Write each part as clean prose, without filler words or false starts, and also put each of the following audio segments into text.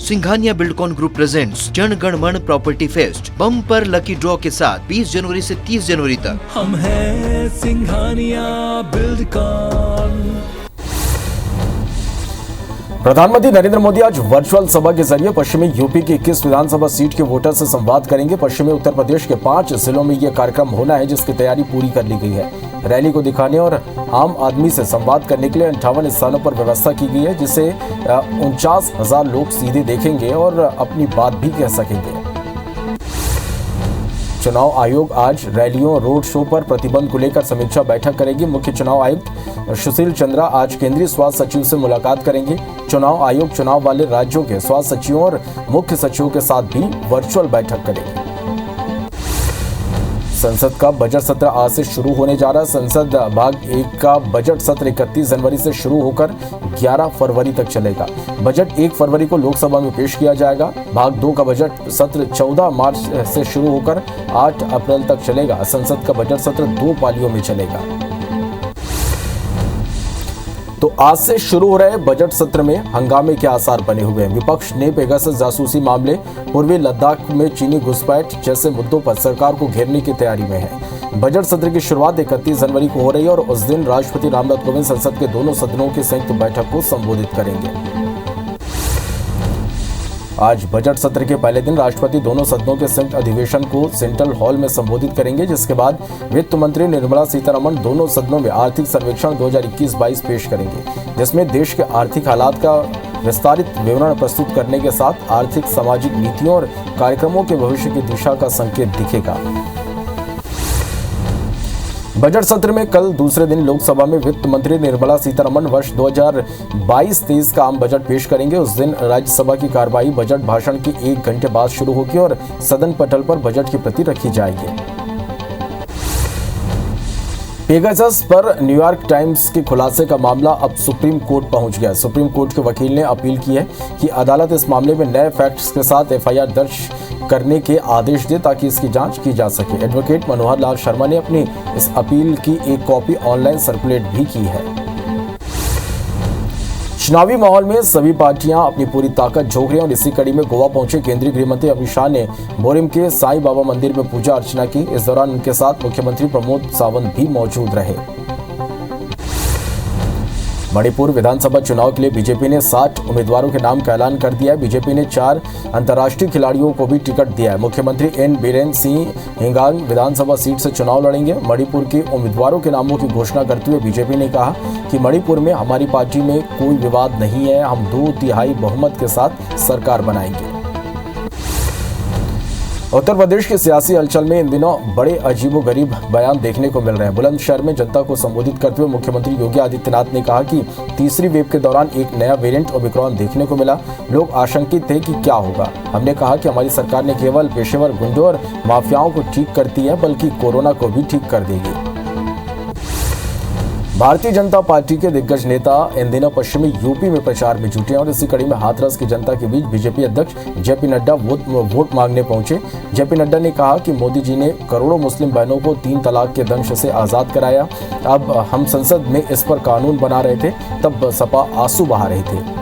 Singhania Buildcon group presents Jana Gana मन property fest bumper lucky draw के साथ 20 जनवरी से 30 जनवरी तक। हम हैं सिंघानिया बिल्डकॉन। प्रधानमंत्री नरेंद्र मोदी आज वर्चुअल सभा के जरिए पश्चिमी यूपी की 21 विधानसभा सीट के वोटर से संवाद करेंगे। पश्चिमी उत्तर प्रदेश के 5 जिलों में यह कार्यक्रम होना है, जिसकी तैयारी पूरी कर ली गई है। रैली को दिखाने और आम आदमी से संवाद करने के लिए 58 स्थानों पर व्यवस्था की गई है, जिसे 49,000 लोग सीधे देखेंगे और अपनी बात भी कह सकेंगे। चुनाव आयोग आज रैलियों रोड शो पर प्रतिबंध को लेकर समीक्षा बैठक करेगी। मुख्य चुनाव आयुक्त सुशील चंद्रा आज केंद्रीय स्वास्थ्य सचिव से मुलाकात करेंगे। चुनाव आयोग चुनाव वाले राज्यों के स्वास्थ्य सचिवों और मुख्य सचिवों के साथ भी वर्चुअल बैठक करेगी। संसद का बजट सत्र आज से शुरू होने जा रहा है। संसद भाग 1 का बजट सत्र 31 जनवरी से शुरू होकर 11 फरवरी तक चलेगा। बजट 1 फरवरी को लोकसभा में पेश किया जाएगा। भाग 2 का बजट सत्र 14 मार्च से शुरू होकर 8 अप्रैल तक चलेगा। संसद का बजट सत्र 2 पालियों में चलेगा। तो आज से शुरू हो रहे बजट सत्र में हंगामे के आसार बने हुए हैं। विपक्ष ने पेगासस जासूसी मामले, पूर्वी लद्दाख में चीनी घुसपैठ जैसे मुद्दों पर सरकार को घेरने की तैयारी में है। बजट सत्र की शुरुआत 31 जनवरी को हो रही है और उस दिन राष्ट्रपति रामनाथ कोविंद संसद के दोनों सदनों की संयुक्त बैठक को संबोधित करेंगे। आज बजट सत्र के पहले दिन राष्ट्रपति दोनों सदनों के संयुक्त अधिवेशन को सेंट्रल हॉल में संबोधित करेंगे, जिसके बाद वित्त मंत्री निर्मला सीतारमण दोनों सदनों में आर्थिक सर्वेक्षण 2021-22 पेश करेंगे, जिसमें देश के आर्थिक हालात का विस्तारित विवरण प्रस्तुत करने के साथ आर्थिक सामाजिक नीतियों और कार्यक्रमों के भविष्य की दिशा का संकेत दिखेगा। बजट सत्र में कल दूसरे दिन लोकसभा में वित्त मंत्री निर्मला सीतारमण वर्ष 2022-23 का आम बजट पेश करेंगे। उस दिन राज्यसभा की कार्यवाही बजट भाषण के 1 घंटे बाद शुरू होगी और सदन पटल पर बजट की प्रति रखी जाएगी। पेगासस पर न्यूयॉर्क टाइम्स के खुलासे का मामला अब सुप्रीम कोर्ट पहुंच गया। सुप्रीम कोर्ट के वकील ने अपील की है कि अदालत इस मामले में नए फैक्ट्स के साथ एफआईआर दर्ज करने के आदेश दे ताकि इसकी जांच की जा सके। एडवोकेट मनोहर लाल शर्मा ने अपनी इस अपील की एक कॉपी ऑनलाइन सर्कुलेट भी की है। चुनावी माहौल में सभी पार्टियां अपनी पूरी ताकत झोंक रही हैं और इसी कड़ी में गोवा पहुंचे केंद्रीय गृह मंत्री अमित शाह ने बोरिम के साईं बाबा मंदिर में पूजा अर्चना की। इस दौरान उनके साथ मुख्यमंत्री प्रमोद सावंत भी मौजूद रहे। मणिपुर विधानसभा चुनाव के लिए बीजेपी ने 60 उम्मीदवारों के नाम का ऐलान कर दिया है। बीजेपी ने 4 अंतर्राष्ट्रीय खिलाड़ियों को भी टिकट दिया है। मुख्यमंत्री एन बीरेन सिंह हिंगांग विधानसभा सीट से चुनाव लड़ेंगे। मणिपुर के उम्मीदवारों के नामों की घोषणा करते हुए बीजेपी ने कहा कि मणिपुर में हमारी पार्टी में कोई विवाद नहीं है, हम 2/3 बहुमत के साथ सरकार बनाएंगे। उत्तर प्रदेश के सियासी हलचल में इन दिनों बड़े अजीबोगरीब बयान देखने को मिल रहे हैं। बुलंदशहर में जनता को संबोधित करते हुए मुख्यमंत्री योगी आदित्यनाथ ने कहा कि तीसरी वेव के दौरान एक नया वेरिएंट ओमिक्रॉन देखने को मिला। लोग आशंकित थे कि क्या होगा। हमने कहा कि हमारी सरकार ने केवल पेशेवर गुंडों और माफियाओं को ठीक करती है, बल्कि कोरोना को भी ठीक कर देगी। भारतीय जनता पार्टी के दिग्गज नेता इन दिनों पश्चिमी यूपी में प्रचार में जुटे हैं और इसी कड़ी में हाथरस की जनता के बीच बीजेपी अध्यक्ष जेपी नड्डा वोट मांगने पहुंचे। जेपी नड्डा ने कहा कि मोदी जी ने करोड़ों मुस्लिम बहनों को 3 तलाक के दंश से आजाद कराया। अब हम संसद में इस पर कानून बना रहे थे, तब सपा आंसू बहा रहे थे।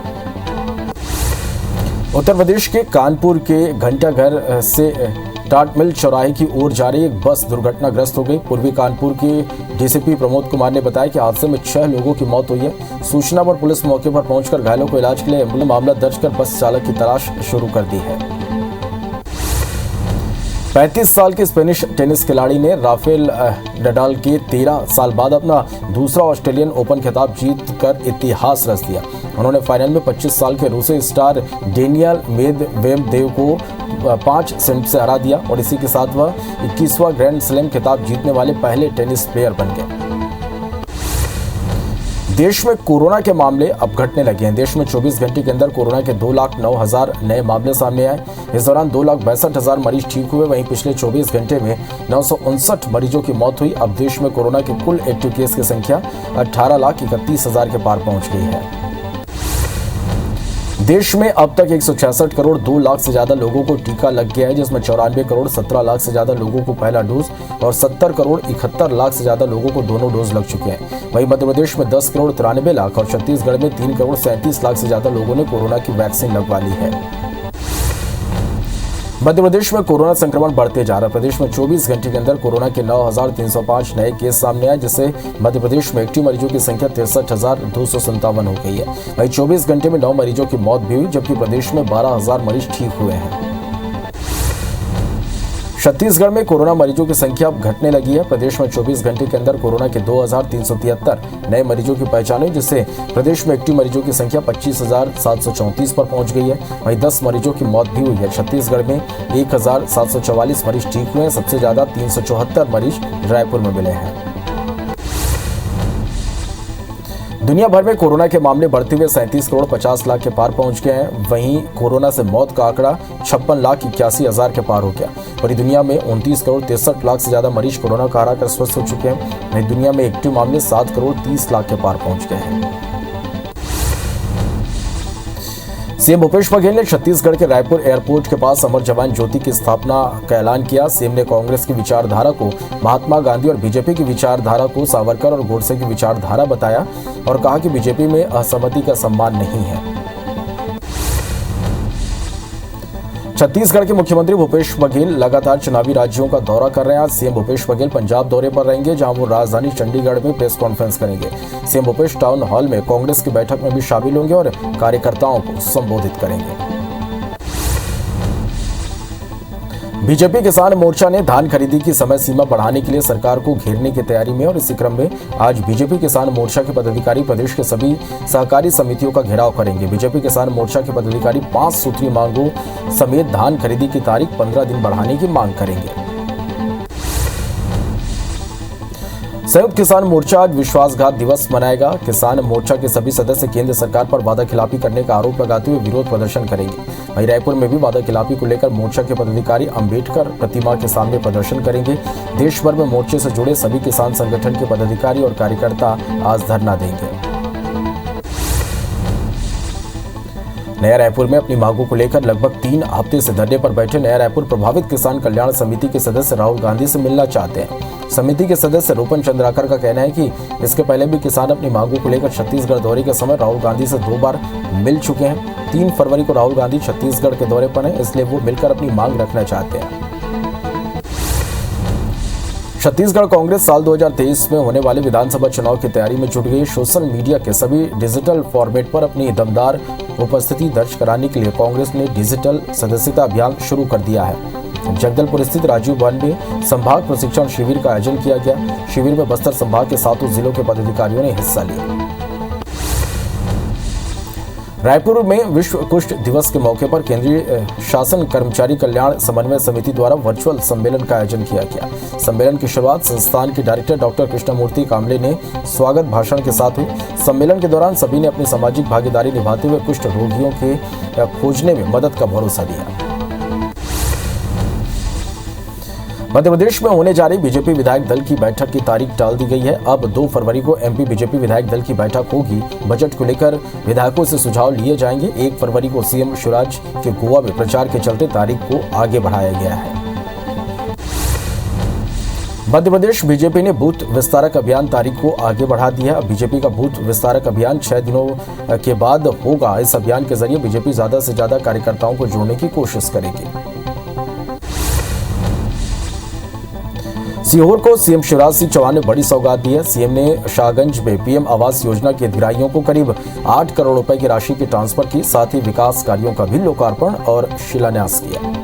उत्तर प्रदेश के कानपुर के घंटाघर से टाट मिल चौराहे की ओर जा रही एक बस दुर्घटनाग्रस्त हो गई। पूर्वी कानपुर के डीसीपी प्रमोद कुमार ने बताया कि हादसे में 6 लोगों की मौत हुई है। सूचना पर पुलिस मौके पर पहुंचकर घायलों को इलाज के लिए मामला दर्ज कर बस चालक की तलाश शुरू कर दी है। 35 साल के स्पेनिश टेनिस खिलाड़ी ने राफेल नडाल के 13 साल बाद अपना दूसरा ऑस्ट्रेलियन ओपन खिताब जीतकर इतिहास रच दिया। उन्होंने फाइनल में 25 साल के रूसी स्टार डेनियल मेदवेदेव को 5 सेट से हरा दिया और इसी के साथ वह 21वां ग्रैंड स्लैम खिताब जीतने वाले पहले टेनिस प्लेयर बन गए। देश में कोरोना के मामले अब घटने लगे हैं। देश में 24 घंटे के अंदर कोरोना के 2,09,000 नए मामले सामने आए। इस दौरान 2,62,000 मरीज ठीक हुए। वहीं पिछले 24 घंटे में 959 मरीजों की मौत हुई। अब देश में कोरोना के कुल एक्टिव केस की संख्या 18,31,000 के पार पहुंच गई है। देश में अब तक 166 करोड़ 2 लाख से ज्यादा लोगों को टीका लग गया है, जिसमें 94 करोड़ 17 लाख से ज्यादा लोगों को पहला डोज और 70 करोड़ 71 लाख से ज्यादा लोगों को दोनों डोज लग चुके हैं। वहीं मध्य प्रदेश में 10 करोड़ 93 लाख और छत्तीसगढ़ में 3 करोड़ 37 लाख से ज्यादा लोगों ने कोरोना की वैक्सीन लगवा ली है। मध्य प्रदेश में कोरोना संक्रमण बढ़ते जा रहा है। प्रदेश में 24 घंटे के अंदर कोरोना के 9,305 नए केस सामने आए, जिससे मध्य प्रदेश में एक्टिव मरीजों की संख्या 63,257 हो गई है। वहीं 24 घंटे में 9 मरीजों की मौत भी हुई, जबकि प्रदेश में 12,000 मरीज ठीक हुए हैं। छत्तीसगढ़ में कोरोना मरीजों की संख्या अब घटने लगी है। प्रदेश में 24 घंटे के अंदर कोरोना के 2,373 नए मरीजों की पहचान हुई, जिससे प्रदेश में एक्टिव मरीजों की संख्या 25,734 पर पहुंच गई है। वहीं 10 मरीजों की मौत भी हुई है। छत्तीसगढ़ में 1,744 मरीज ठीक हुए हैं। सबसे ज्यादा 374 मरीज रायपुर में मिले हैं। दुनिया भर में कोरोना के मामले बढ़ते हुए 37 करोड़ 50 लाख के पार पहुंच गए हैं। वहीं कोरोना से मौत का आंकड़ा 56,81,000 के पार हो गया। पूरी दुनिया में 29 करोड़ 63 लाख से ज्यादा मरीज कोरोना का हराकर स्वस्थ हो चुके हैं। वहीं दुनिया में एक्टिव मामले 7 करोड़ 30 लाख के पार पहुंच गए हैं। सीएम भूपेश बघेल ने छत्तीसगढ़ के रायपुर एयरपोर्ट के पास अमर जवान ज्योति की स्थापना का ऐलान किया। सीएम ने कांग्रेस की विचारधारा को महात्मा गांधी और बीजेपी की विचारधारा को सावरकर और गोडसे की विचारधारा बताया और कहा कि बीजेपी में असहमति का सम्मान नहीं है। छत्तीसगढ़ के मुख्यमंत्री भूपेश बघेल लगातार चुनावी राज्यों का दौरा कर रहे हैं। आज सीएम भूपेश बघेल पंजाब दौरे पर रहेंगे, जहां वो राजधानी चंडीगढ़ में प्रेस कॉन्फ्रेंस करेंगे। सीएम भूपेश टाउन हॉल में कांग्रेस की बैठक में भी शामिल होंगे और कार्यकर्ताओं को संबोधित करेंगे। बीजेपी किसान मोर्चा ने धान खरीदी की समय सीमा बढ़ाने के लिए सरकार को घेरने की तैयारी में और इसी क्रम में आज बीजेपी किसान मोर्चा के पदाधिकारी प्रदेश के सभी सहकारी समितियों का घेराव करेंगे। बीजेपी किसान मोर्चा के पदाधिकारी 5 सूत्रीय मांगों समेत धान खरीदी की तारीख 15 दिन बढ़ाने की मांग करेंगे। संयुक्त किसान मोर्चा आज विश्वासघात दिवस मनाएगा। किसान मोर्चा के सभी सदस्य केंद्र सरकार पर वादाखिलाफी करने का आरोप लगाते हुए विरोध प्रदर्शन करेंगे। वहीं रायपुर में भी वादाखिलाफी को लेकर मोर्चा के पदाधिकारी अंबेडकर प्रतिमा के सामने प्रदर्शन करेंगे। देश भर में मोर्चे से जुड़े सभी किसान संगठन के पदाधिकारी और कार्यकर्ता आज धरना देंगे। नया रायपुर में अपनी मांगों को लेकर लगभग 3 हफ्ते से धरने पर बैठे नया रायपुर प्रभावित किसान कल्याण समिति के सदस्य राहुल गांधी से मिलना चाहते हैं। समिति के सदस्य रूपन चंद्राकर का कहना है कि इसके पहले भी किसान अपनी मांगों को लेकर छत्तीसगढ़ दौरे के समय राहुल गांधी से 2 बार मिल चुके हैं। 3 फरवरी को राहुल गांधी छत्तीसगढ़ के दौरे पर हैं, इसलिए वो मिलकर अपनी मांग रखना चाहते हैं। छत्तीसगढ़ कांग्रेस साल 2023 में होने वाले विधानसभा चुनाव की तैयारी में जुट गई। सोशल मीडिया के सभी डिजिटल फॉर्मेट पर अपनी दमदार उपस्थिति दर्ज कराने के लिए कांग्रेस ने डिजिटल सदस्यता अभियान शुरू कर दिया है। जगदलपुर स्थित राजीव भवन में संभाग प्रशिक्षण शिविर का आयोजन किया गया। शिविर में बस्तर संभाग के 7 जिलों के पदाधिकारियों ने हिस्सा लिया। रायपुर में विश्व कुष्ठ दिवस के मौके पर केंद्रीय शासन कर्मचारी कल्याण समन्वय समिति द्वारा वर्चुअल सम्मेलन का आयोजन किया गया। सम्मेलन की शुरुआत संस्थान के डायरेक्टर डॉक्टर कृष्णमूर्ति कामले ने स्वागत भाषण के साथ हुई। सम्मेलन के दौरान सभी ने अपनी सामाजिक भागीदारी निभाते हुए कुष्ठ रोगियों के खोजने में मदद का भरोसा दिया। मध्य प्रदेश में होने जा रही बीजेपी विधायक दल की बैठक की तारीख टाल दी गई है। अब 2 फरवरी को एमपी बीजेपी विधायक दल की बैठक होगी। बजट को लेकर विधायकों से सुझाव लिए जाएंगे। 1 फरवरी को सीएम शिवराज के गोवा में प्रचार के चलते तारीख को आगे बढ़ाया गया है। मध्य प्रदेश बीजेपी ने बूथ विस्तारक अभियान तारीख को आगे बढ़ा दिया है। बीजेपी का बूथ विस्तारक अभियान 6 दिनों के बाद होगा। इस अभियान के जरिए बीजेपी ज्यादा से ज्यादा कार्यकर्ताओं को जोड़ने की कोशिश करेगी। सीहोर को सीएम शिवराज सिंह चौहान ने बड़ी सौगात दी है। सीएम ने शाहगंज में पीएम आवास योजना के अधिकारियों को करीब 8 करोड़ रुपए की राशि की ट्रांसफर की। साथ ही विकास कार्यों का भी लोकार्पण और शिलान्यास किया।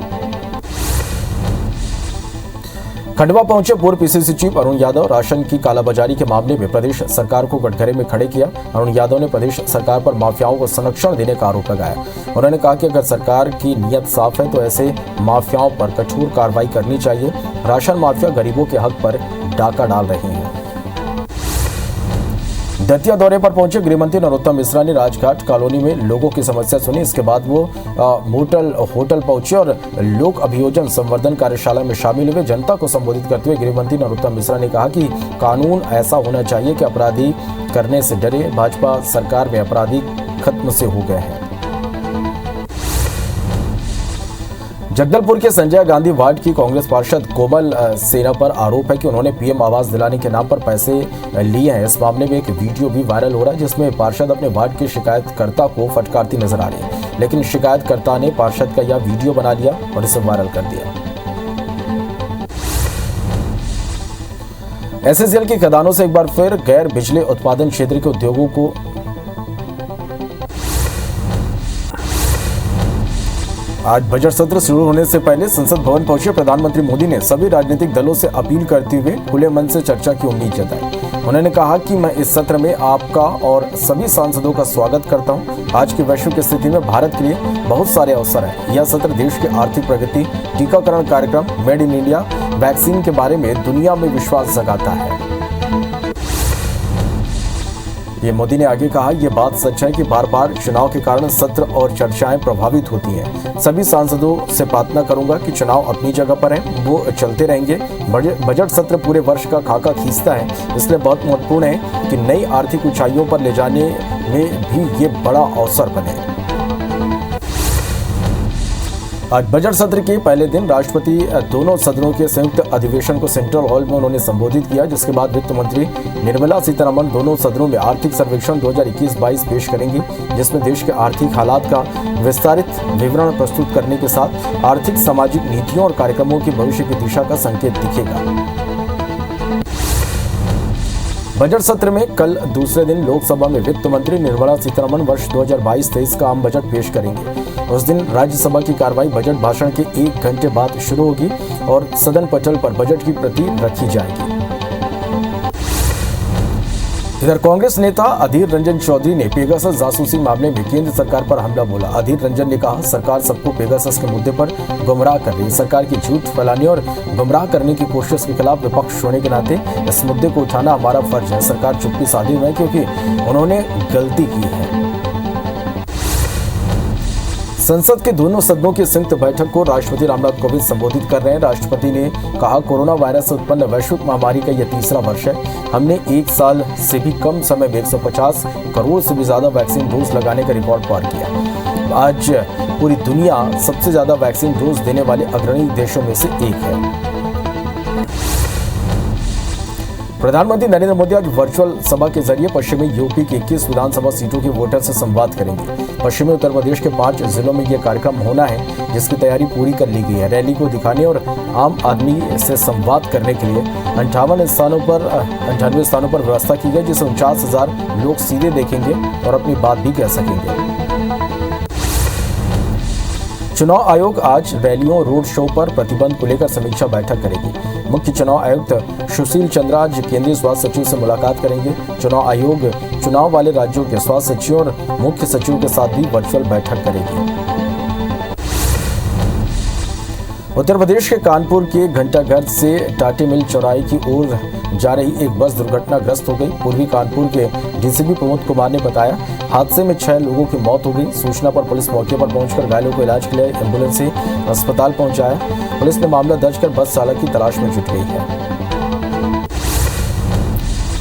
खंडवा पहुंचे पूर्व PCC chief Arun Yadav. Ration की कालाबाजारी के मामले में प्रदेश सरकार को कटघरे में खड़े किया। अरुण यादव ने प्रदेश सरकार पर माफियाओं को संरक्षण देने का आरोप लगाया। उन्होंने कहा कि अगर सरकार की नीयत साफ है तो ऐसे माफियाओं पर कठोर कार्रवाई करनी चाहिए। राशन माफिया गरीबों के हक पर डाका डाल रहे हैं। दतिया दौरे पर पहुंचे गृहमंत्री नरोत्तम मिश्रा ने राजघाट कॉलोनी में लोगों की समस्या सुनी। इसके बाद वो होटल पहुंचे और लोक अभियोजन संवर्धन कार्यशाला में शामिल हुए। जनता को संबोधित करते हुए गृहमंत्री नरोत्तम मिश्रा ने कहा कि कानून ऐसा होना चाहिए कि अपराधी करने से डरे। भाजपा सरकार में अपराधी खत्म से हो गए हैं। जगदलपुर के संजय गांधी वार्ड की कांग्रेस पार्षद कोमल सेना पर आरोप है कि उन्होंने पीएम आवास दिलाने के नाम पर पैसे लिए हैं। इस मामले में एक वीडियो भी वायरल हो रहा है जिसमें पार्षद अपने वार्ड के शिकायतकर्ता को फटकारती नजर आ रही है। लेकिन शिकायतकर्ता ने पार्षद का यह वीडियो बना लिया और इसे वायरल कर दिया। एसईसीएल की खदानों से एक बार फिर गैर बिजली उत्पादन क्षेत्र के उद्योगों को आज बजट सत्र शुरू होने से पहले संसद भवन पहुंचे प्रधानमंत्री मोदी ने सभी राजनीतिक दलों से अपील करते हुए खुले मन से चर्चा की उम्मीद जताई। उन्होंने कहा कि मैं इस सत्र में आपका और सभी सांसदों का स्वागत करता हूं। आज की वैश्विक स्थिति में भारत के लिए बहुत सारे अवसर हैं। यह सत्र देश की आर्थिक प्रगति, टीकाकरण कार्यक्रम, मेड इन इंडिया, वैक्सीन के बारे में दुनिया में विश्वास जगाता है। ये मोदी ने आगे कहा, यह बात सच है कि बार बार चुनाव के कारण सत्र और चर्चाएं प्रभावित होती हैं। सभी सांसदों से प्रार्थना करूंगा कि चुनाव अपनी जगह पर है, वो चलते रहेंगे। बजट सत्र पूरे वर्ष का खाका खींचता है, इसलिए बहुत महत्वपूर्ण है कि नई आर्थिक ऊंचाइयों पर ले जाने में भी ये बड़ा अवसर बने। आज बजट सत्र के पहले दिन राष्ट्रपति दोनों सदनों के संयुक्त अधिवेशन को सेंट्रल हॉल में उन्होंने संबोधित किया, जिसके बाद वित्त मंत्री निर्मला सीतारमण दोनों सदनों में आर्थिक सर्वेक्षण 2021-22 पेश करेंगी, जिसमें देश के आर्थिक हालात का विस्तारित विवरण प्रस्तुत करने के साथ आर्थिक सामाजिक नीतियों और कार्यक्रमों की भविष्य की दिशा का संकेत दिखेगा। बजट सत्र में कल दूसरे दिन लोकसभा में वित्त मंत्री निर्मला सीतारमण वर्ष 2022-23 का आम बजट पेश करेंगे। उस दिन राज्यसभा की कार्रवाई बजट भाषण के 1 घंटे बाद शुरू होगी और सदन पटल पर बजट की प्रति रखी जाएगी। इधर कांग्रेस नेता अधीर रंजन चौधरी ने पेगासस जासूसी मामले में केंद्र सरकार पर हमला बोला। अधीर रंजन ने कहा, सरकार सबको पेगासस के मुद्दे पर गुमराह कर रही है। सरकार की झूठ फैलाने और गुमराह करने की कोशिश के खिलाफ विपक्ष होने के नाते इस मुद्दे को उठाना हमारा फर्ज है। सरकार चुप्पी साधे हुए है क्योंकि उन्होंने गलती की है। संसद के दोनों सदनों की संयुक्त बैठक को राष्ट्रपति रामनाथ कोविंद संबोधित कर रहे हैं। राष्ट्रपति ने कहा, कोरोना वायरस से उत्पन्न वैश्विक महामारी का यह तीसरा वर्ष है। हमने 1 साल से भी कम समय में 150 करोड़ से भी ज्यादा वैक्सीन डोज लगाने का रिकॉर्ड पार किया। आज पूरी दुनिया सबसे ज्यादा वैक्सीन डोज देने वाले अग्रणी देशों में से एक है। प्रधानमंत्री नरेंद्र मोदी आज वर्चुअल सभा के जरिए पश्चिमी यूपी की 21 विधानसभा सीटों के वोटर से संवाद करेंगे। पश्चिमी उत्तर प्रदेश के 5 जिलों में यह कार्यक्रम होना है, जिसकी तैयारी पूरी कर ली गई है। रैली को दिखाने और आम आदमी से संवाद करने के लिए 98 स्थानों पर व्यवस्था की गई, जिसे 49,000 लोग सीधे देखेंगे और अपनी बात भी कह सकेंगे। चुनाव आयोग आज रैलियों, रोड शो पर प्रतिबंध को लेकर समीक्षा बैठक करेगी। मुख्य चुनाव आयुक्त सुशील चंद्रा आज केंद्रीय स्वास्थ्य सचिव से मुलाकात करेंगे। चुनाव आयोग चुनाव वाले राज्यों के स्वास्थ्य सचिव और मुख्य सचिव के साथ भी वर्चुअल बैठक करेगी। उत्तर प्रदेश के कानपुर के घंटाघर से टाटी मिल चौराहे की ओर जा रही एक बस दुर्घटनाग्रस्त हो गई। पूर्वी कानपुर के डीसीपी प्रमोद कुमार ने बताया, हादसे में 6 लोगों की मौत हो गई। सूचना पर पुलिस मौके पर पहुंचकर घायलों को इलाज के लिए एम्बुलेंस से अस्पताल पहुंचाया। पुलिस ने मामला दर्ज कर बस चालक की तलाश में जुट गई है।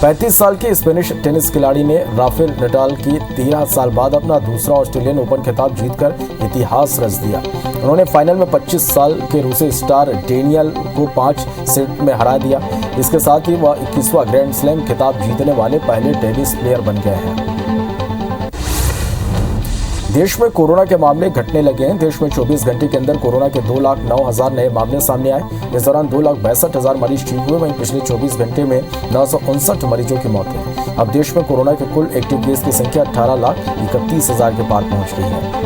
35 साल के स्पेनिश टेनिस खिलाड़ी ने राफेल नडाल की 13 साल बाद अपना दूसरा ऑस्ट्रेलियन ओपन खिताब जीतकर इतिहास रच दिया। उन्होंने फाइनल में 25 साल के रूसी स्टार डेनियल को 5 सेट में हरा दिया। इसके साथ ही वह 21वां ग्रैंड स्लैम खिताब जीतने वाले पहले टेनिस प्लेयर बन गए हैं। देश में कोरोना के मामले घटने लगे हैं। देश में 24 घंटे के अंदर कोरोना के 2,09,000 नए मामले सामने आए। इस दौरान 2,62,000 मरीज ठीक हुए। वहीं पिछले 24 घंटे में 959 मरीजों की मौत हुई। अब देश में कोरोना के कुल एक्टिव केस की संख्या 18,31,000 के पार पहुंच गई है।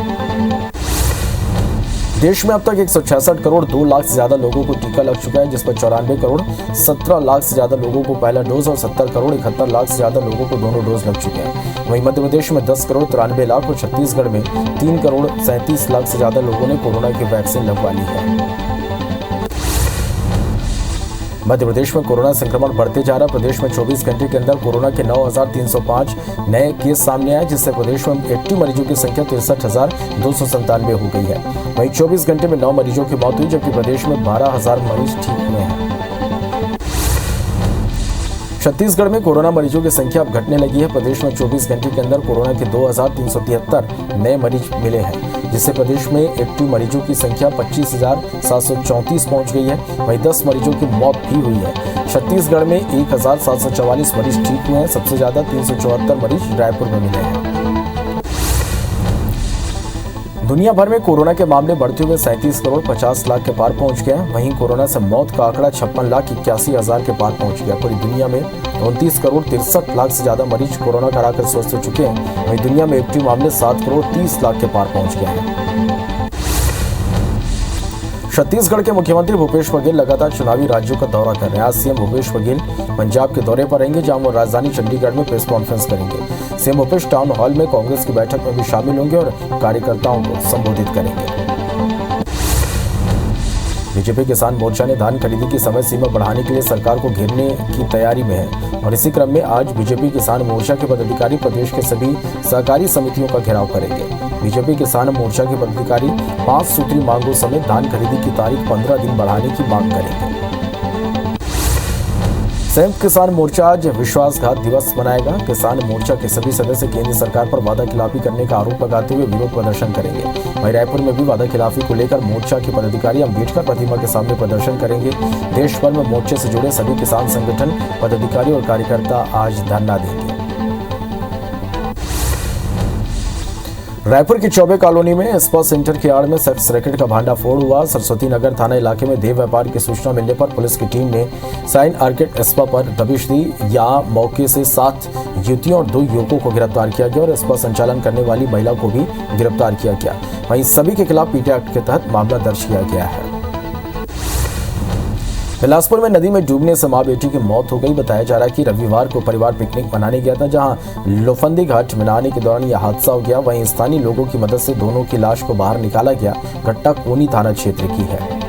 देश में अब तक 166 करोड़ 2 लाख से ज्यादा लोगों को टीका लग चुका है, जिस पर 94 करोड़ 17 लाख से ज्यादा लोगों को पहला डोज और 70 करोड़ 71 लाख से ज्यादा लोगों को दोनों डोज लग चुके हैं। वहीं मध्य प्रदेश में 10 करोड़ 93 लाख और छत्तीसगढ़ में 3 करोड़ 37 लाख से ज्यादा लोगों ने कोरोना की वैक्सीन लगवा ली है। मध्य प्रदेश में कोरोना संक्रमण बढ़ते जा रहा। प्रदेश में 24 घंटे के अंदर कोरोना के 9,305 नए केस सामने आए, जिससे प्रदेश में एक्टिव मरीजों की संख्या 63,297 हो गई है। वहीं 24 घंटे में 9 मरीजों की मौत हुई, जबकि प्रदेश में 12,000 मरीज ठीक हुए हैं। छत्तीसगढ़ में कोरोना मरीजों की संख्या अब घटने लगी है। प्रदेश में 24 घंटे के अंदर कोरोना के 2,373 नए मरीज मिले हैं, जिससे प्रदेश में एक्टिव मरीजों की संख्या 25,734 पहुंच गई है। वहीं 10 मरीजों की मौत भी हुई है। छत्तीसगढ़ में 1,744 मरीज ठीक हुए हैं। सबसे ज्यादा 374 मरीज रायपुर में मिले हैं। दुनिया भर में कोरोना के मामले बढ़ते हुए 37 करोड़ 50 लाख के पार पहुंच गए हैं। वहीं कोरोना से मौत का आंकड़ा 56,81,000 के पार पहुंच गया। पूरी दुनिया में 29 करोड़ 63 लाख से ज्यादा मरीज कोरोना कराकर स्वस्थ हो चुके हैं। वहीं दुनिया में एक्टिव मामले 7 करोड़ 30 लाख के पार पहुंच गए हैं। छत्तीसगढ़ के मुख्यमंत्री भूपेश बघेल लगातार चुनावी राज्यों का दौरा कर रहे हैं। आज सीएम भूपेश बघेल पंजाब के दौरे पर रहेंगे, जहां वो राजधानी चंडीगढ़ में प्रेस कॉन्फ्रेंस करेंगे। सीएम भूपेश टाउन हॉल में कांग्रेस की बैठक में भी शामिल होंगे और कार्यकर्ताओं को संबोधित करेंगे। बीजेपी किसान मोर्चा ने धान खरीदी की समय सीमा बढ़ाने के लिए सरकार को घेरने की तैयारी में है और इसी क्रम में आज बीजेपी किसान मोर्चा के पदाधिकारी प्रदेश के सभी सहकारी समितियों का घेराव करेंगे। बीजेपी किसान मोर्चा के पदाधिकारी 5 सूत्री मांगों समेत धान खरीदी की तारीख 15 दिन बढ़ाने की मांग करेंगे। संयुक्त किसान मोर्चा आज विश्वासघात दिवस मनाएगा। किसान मोर्चा के सभी सदस्य केंद्र सरकार पर वादा खिलाफी करने का आरोप लगाते हुए विरोध प्रदर्शन करेंगे। वहीं रायपुर में भी वादा खिलाफी को लेकर मोर्चा के पदाधिकारी अम्बेडकर प्रतिमा के सामने प्रदर्शन करेंगे। देश भर में मोर्चे से जुड़े सभी किसान संगठन, पदाधिकारी और कार्यकर्ता आज धरना देंगे। रायपुर की चौबे कॉलोनी में स्पा सेंटर की आड़ में सेक्स रैकेट का भांडाफोड़ हुआ। सरस्वती नगर थाना इलाके में देह व्यापार की सूचना मिलने पर पुलिस की टीम ने साइन आर्केड स्पा पर दबिश दी। यहां मौके से 7 युवतियों और 2 युवकों को गिरफ्तार किया गया और स्पा संचालन करने वाली महिला को भी गिरफ्तार किया गया। वहीं सभी के खिलाफ पीटी एक्ट के तहत मामला दर्ज किया गया है। बिलासपुर में नदी में डूबने से मां बेटी की मौत हो गई। बताया जा रहा है कि रविवार को परिवार पिकनिक मनाने गया था, जहां लोफंदी घाट में नहाने के दौरान यह हादसा हो गया। वहीं स्थानीय लोगों की मदद से दोनों की लाश को बाहर निकाला गया। घटना कोनी थाना क्षेत्र की है।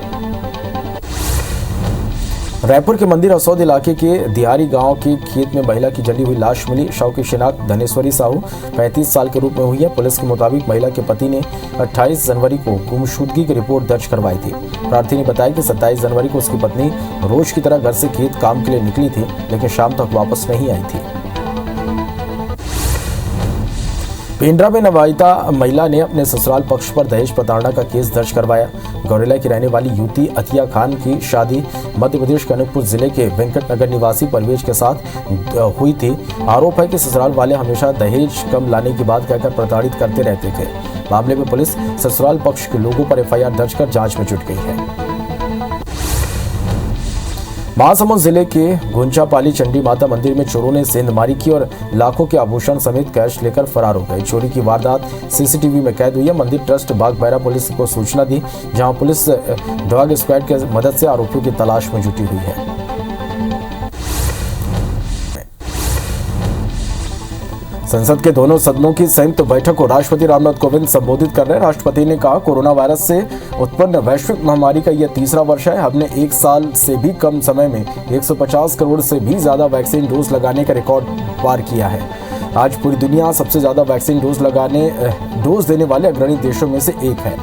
रायपुर के मंदिर हसौद इलाके के दिहारी गांव के खेत में महिला की जली हुई लाश मिली। शव की शिनाख्त धनेश्वरी साहू 35 साल के रूप में हुई है। पुलिस के मुताबिक महिला के पति ने 28 जनवरी को गुमशुदगी की रिपोर्ट दर्ज करवाई थी। प्रार्थी ने बताया कि 27 जनवरी को उसकी पत्नी रोज की तरह घर से खेत काम के लिए निकली थी, लेकिन शाम तक वापस नहीं आई थी। पेंड्रा में नवविवाहिता महिला ने अपने ससुराल पक्ष पर दहेज प्रताड़ना का केस दर्ज करवाया। गौरेला की रहने वाली युवती अतिया खान की शादी मध्य प्रदेश के अनूपपुर जिले के वेंकटनगर निवासी परवेज के साथ हुई थी। आरोप है कि ससुराल वाले हमेशा दहेज कम लाने की बात कहकर प्रताड़ित करते रहते थे। मामले में पुलिस ससुराल पक्ष के लोगों पर एफआईआर दर्ज कर जांच में जुट गई है। महासमुंद जिले के गुंचापाली चंडी माता मंदिर में चोरों ने सेंधमारी की और लाखों के आभूषण समेत कैश लेकर फरार हो गए। चोरी की वारदात सीसीटीवी में कैद हुई है। मंदिर ट्रस्ट बागबैरा पुलिस को सूचना दी, जहां पुलिस डॉग स्क्वाड की मदद से आरोपियों की तलाश में जुटी हुई है। संसद के दोनों सदनों की संयुक्त बैठक को राष्ट्रपति रामनाथ कोविंद संबोधित कर रहे हैं। राष्ट्रपति ने कहा, कोरोना वायरस से उत्पन्न वैश्विक महामारी का यह तीसरा वर्ष है। हमने 1 साल से भी कम समय में 150 करोड़ से भी ज्यादा वैक्सीन डोज लगाने का रिकॉर्ड पार किया है। आज पूरी दुनिया सबसे ज्यादा वैक्सीन डोज देने वाले अग्रणी देशों में से एक है।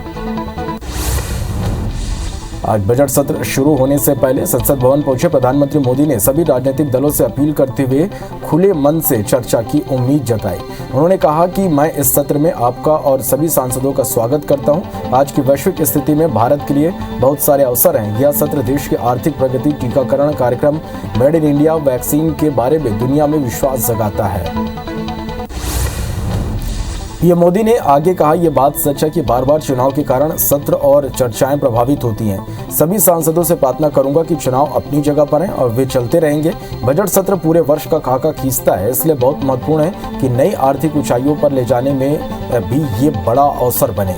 आज बजट सत्र शुरू होने से पहले संसद भवन पहुंचे प्रधानमंत्री मोदी ने सभी राजनीतिक दलों से अपील करते हुए खुले मन से चर्चा की उम्मीद जताई। उन्होंने कहा कि मैं इस सत्र में आपका और सभी सांसदों का स्वागत करता हूं। आज की वैश्विक स्थिति में भारत के लिए बहुत सारे अवसर हैं। यह सत्र देश की आर्थिक प्रगति, टीकाकरण कार्यक्रम, मेड इन इंडिया, वैक्सीन के बारे में दुनिया में विश्वास जगाता है। पीएम मोदी ने आगे कहा, यह बात सच है कि बार बार चुनाव के कारण सत्र और चर्चाएं प्रभावित होती हैं। सभी सांसदों से प्रार्थना करूंगा कि चुनाव अपनी जगह पर हैं और वे चलते रहेंगे। बजट सत्र पूरे वर्ष का खाका खींचता है, इसलिए बहुत महत्वपूर्ण है कि नई आर्थिक ऊंचाइयों पर ले जाने में भी ये बड़ा अवसर बने।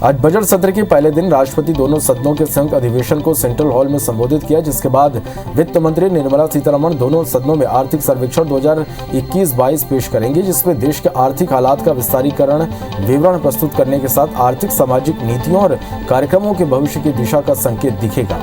आज बजट सत्र के पहले दिन राष्ट्रपति दोनों सदनों के संयुक्त अधिवेशन को सेंट्रल हॉल में संबोधित किया, जिसके बाद वित्त मंत्री निर्मला सीतारमण दोनों सदनों में आर्थिक सर्वेक्षण 2021-22 पेश करेंगे, जिसमें देश के आर्थिक हालात का विस्तारीकरण विवरण प्रस्तुत करने के साथ आर्थिक सामाजिक नीतियों और कार्यक्रमों के भविष्य की दिशा का संकेत दिखेगा।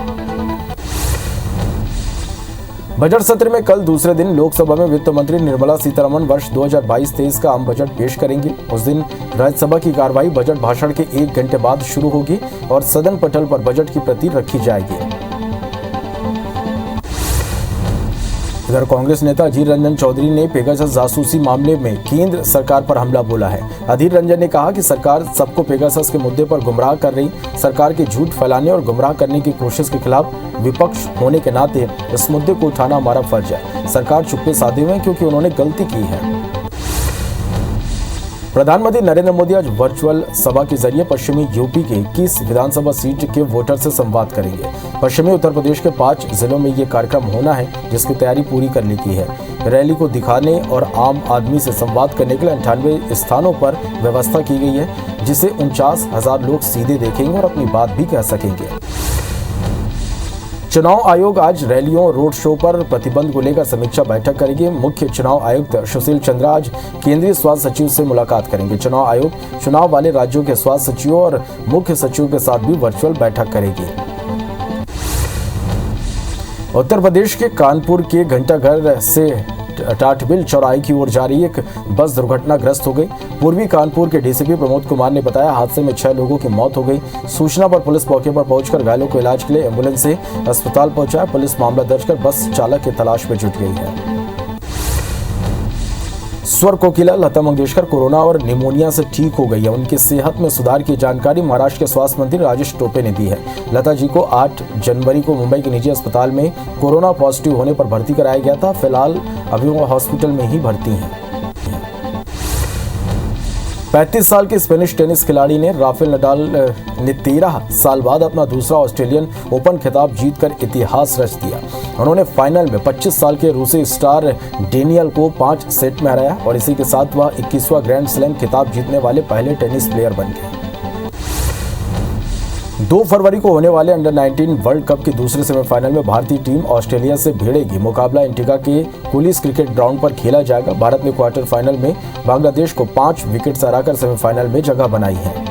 बजट सत्र में कल दूसरे दिन लोकसभा में वित्त मंत्री निर्मला सीतारमण वर्ष 2022-23 का आम बजट पेश करेंगी। उस दिन राज्यसभा की कार्यवाही बजट भाषण के 1 घंटे बाद शुरू होगी और सदन पटल पर बजट की प्रति रखी जाएगी। इधर कांग्रेस नेता अधीर रंजन चौधरी ने पेगासस जासूसी मामले में केंद्र सरकार पर हमला बोला है। अधीर रंजन ने कहा कि सरकार सबको पेगासस के मुद्दे पर गुमराह कर रही। सरकार के झूठ फैलाने और गुमराह करने की कोशिश के खिलाफ विपक्ष होने के नाते इस मुद्दे को उठाना हमारा फर्ज है। सरकार चुप्पे साधे हुए हैं क्योंकि उन्होंने गलती की है। प्रधानमंत्री नरेंद्र मोदी आज वर्चुअल सभा के जरिए पश्चिमी यूपी के 21 विधानसभा सीट के वोटर से संवाद करेंगे। पश्चिमी उत्तर प्रदेश के 5 जिलों में ये कार्यक्रम होना है, जिसकी तैयारी पूरी कर ली की है। रैली को दिखाने और आम आदमी से संवाद करने के लिए 98 स्थानों पर व्यवस्था की गई है, जिसे 49,000 लोग सीधे देखेंगे और अपनी बात भी कह सकेंगे। चुनाव आयोग आज रैलियों रोड शो पर प्रतिबंध को लेकर समीक्षा बैठक करेगी। मुख्य चुनाव आयुक्त सुशील चंद्रा आज केंद्रीय स्वास्थ्य सचिव से मुलाकात करेंगे। चुनाव आयोग चुनाव वाले राज्यों के स्वास्थ्य सचिवों और मुख्य सचिव के साथ भी वर्चुअल बैठक करेगी। उत्तर प्रदेश के कानपुर के घंटाघर से टाटबिल चौराहे की ओर जा रही एक बस दुर्घटनाग्रस्त हो गई। पूर्वी कानपुर के डीसीपी प्रमोद कुमार ने बताया, हादसे में 6 लोगों की मौत हो गई। सूचना पर पुलिस मौके पर पहुंचकर घायलों को इलाज के लिए एम्बुलेंस से अस्पताल पहुंचाया। पुलिस मामला दर्ज कर बस चालक की तलाश में जुट गई है। स्वर कोकिला लता मंगेशकर कोरोना और निमोनिया से ठीक हो गई है। उनकी सेहत में सुधार की जानकारी महाराष्ट्र के स्वास्थ्य मंत्री राजेश टोपे ने दी है। लता जी को 8 जनवरी को मुंबई के निजी अस्पताल में कोरोना पॉजिटिव होने पर भर्ती कराया गया था। फिलहाल अभी वो हॉस्पिटल में ही भर्ती हैं। 35 साल के स्पेनिश टेनिस खिलाड़ी ने राफेल नडाल ने 13 साल बाद अपना दूसरा ऑस्ट्रेलियन ओपन खिताब जीतकर इतिहास रच दिया। उन्होंने फाइनल में 25 साल के रूसी स्टार डेनियल को 5 सेट में हराया और इसी के साथ वह 21वां ग्रैंड स्लैम खिताब जीतने वाले पहले टेनिस प्लेयर बन गए। 2 फरवरी को होने वाले अंडर 19 वर्ल्ड कप की दूसरे सेमीफाइनल में भारतीय टीम ऑस्ट्रेलिया से भिड़ेगी। मुकाबला इंटिका के कुलिस क्रिकेट ग्राउंड पर खेला जाएगा। भारत ने क्वार्टर फाइनल में बांग्लादेश को 5 विकेट से हराकर सेमीफाइनल में जगह बनाई है।